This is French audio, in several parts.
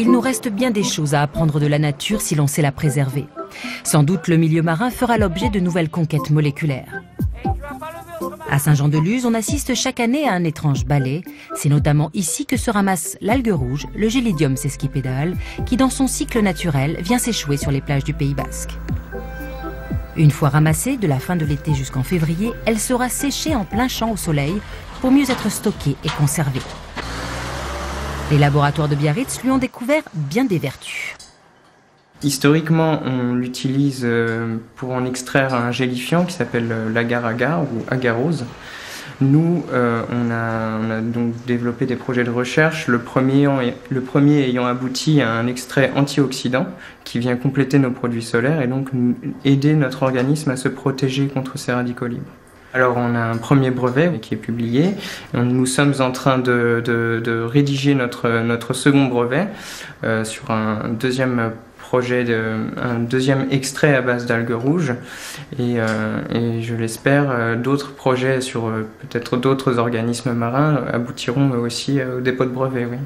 qu'il nous reste bien des choses à apprendre de la nature si l'on sait la préserver. Sans doute le milieu marin fera l'objet de nouvelles conquêtes moléculaires. À Saint-Jean-de-Luz, on assiste chaque année à un étrange balai. C'est notamment ici que se ramasse l'algue rouge, le Gélidium sesquipédale, qui dans son cycle naturel vient s'échouer sur les plages du Pays Basque. Une fois ramassée, de la fin de l'été jusqu'en février, elle sera séchée en plein champ au soleil pour mieux être stockée et conservée. Les laboratoires de Biarritz lui ont découvert bien des vertus. Historiquement, on l'utilise pour en extraire un gélifiant qui s'appelle l'agar-agar ou agarose. Nous, on a donc développé des projets de recherche, le premier ayant abouti à un extrait antioxydant qui vient compléter nos produits solaires et donc aider notre organisme à se protéger contre ces radicaux libres. Alors on a un premier brevet qui est publié, nous sommes en train de rédiger notre second brevet sur un deuxième projet, un deuxième extrait à base d'algues rouges et je l'espère, d'autres projets sur peut-être d'autres organismes marins aboutiront aussi au dépôt de brevet. Oui.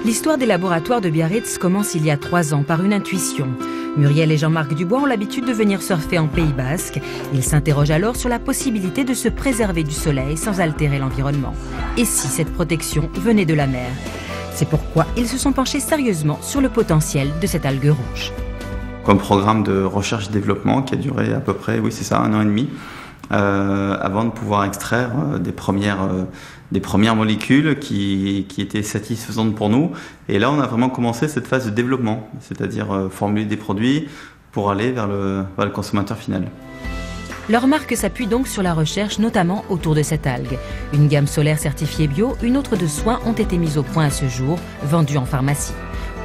L'histoire des laboratoires de Biarritz commence il y a 3 ans par une intuition. Muriel et Jean-Marc Dubois ont l'habitude de venir surfer en Pays Basque. Ils s'interrogent alors sur la possibilité de se préserver du soleil sans altérer l'environnement. Et si cette protection venait de la mer ? C'est pourquoi ils se sont penchés sérieusement sur le potentiel de cette algue rouge. Comme programme de recherche-développement qui a duré à peu près, oui c'est ça, 1 an et demi, avant de pouvoir extraire des premières molécules qui étaient satisfaisantes pour nous. Et là, on a vraiment commencé cette phase de développement, c'est-à-dire formuler des produits pour aller vers le consommateur final. Leur marque s'appuie donc sur la recherche, notamment autour de cette algue. Une gamme solaire certifiée bio, une autre de soins ont été mises au point à ce jour, vendues en pharmacie.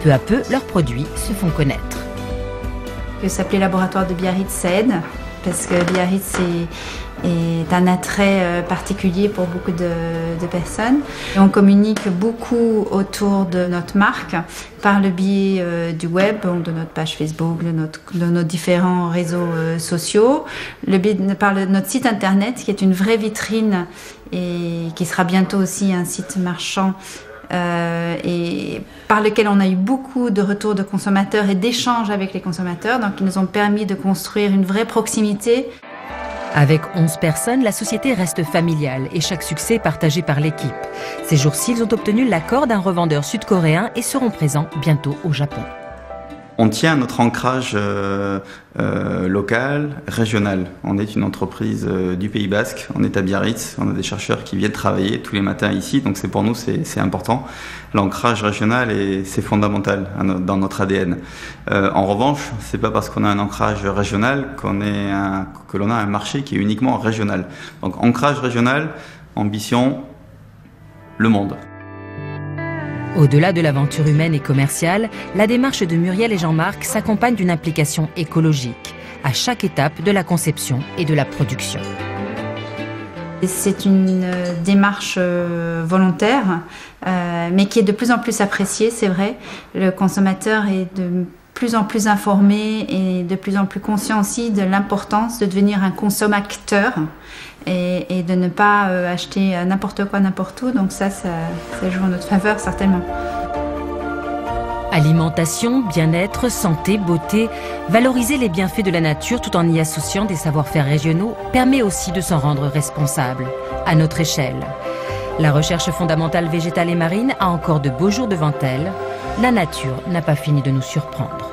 Peu à peu, leurs produits se font connaître. S'appeler laboratoire de Biarritz, ça aide, parce que Biarritz est un attrait particulier pour beaucoup de personnes. Et on communique beaucoup autour de notre marque par le biais du web, de notre page Facebook, de nos différents réseaux sociaux, par notre site internet qui est une vraie vitrine et qui sera bientôt aussi un site marchand et par lequel on a eu beaucoup de retours de consommateurs et d'échanges avec les consommateurs, donc ils nous ont permis de construire une vraie proximité. Avec 11 personnes, la société reste familiale et chaque succès est partagé par l'équipe. Ces jours-ci, ils ont obtenu l'accord d'un revendeur sud-coréen et seront présents bientôt au Japon. On tient à notre ancrage local, régional. On est une entreprise du Pays Basque, on est à Biarritz, on a des chercheurs qui viennent travailler tous les matins ici, donc pour nous c'est important. L'ancrage régional, c'est fondamental dans notre ADN. En revanche, c'est pas parce qu'on a un ancrage régional que l'on a un marché qui est uniquement régional. Donc ancrage régional, ambition, le monde. Au-delà de l'aventure humaine et commerciale, la démarche de Muriel et Jean-Marc s'accompagne d'une implication écologique à chaque étape de la conception et de la production. C'est une démarche volontaire, mais qui est de plus en plus appréciée, c'est vrai. Le consommateur est de plus en plus informé et de plus en plus conscient aussi de l'importance de devenir un consommateur et de ne pas acheter n'importe quoi, n'importe où. Donc ça joue en notre faveur certainement. Alimentation, bien-être, santé, beauté, valoriser les bienfaits de la nature tout en y associant des savoir-faire régionaux permet aussi de s'en rendre responsable, à notre échelle. La recherche fondamentale végétale et marine a encore de beaux jours devant elle. La nature n'a pas fini de nous surprendre.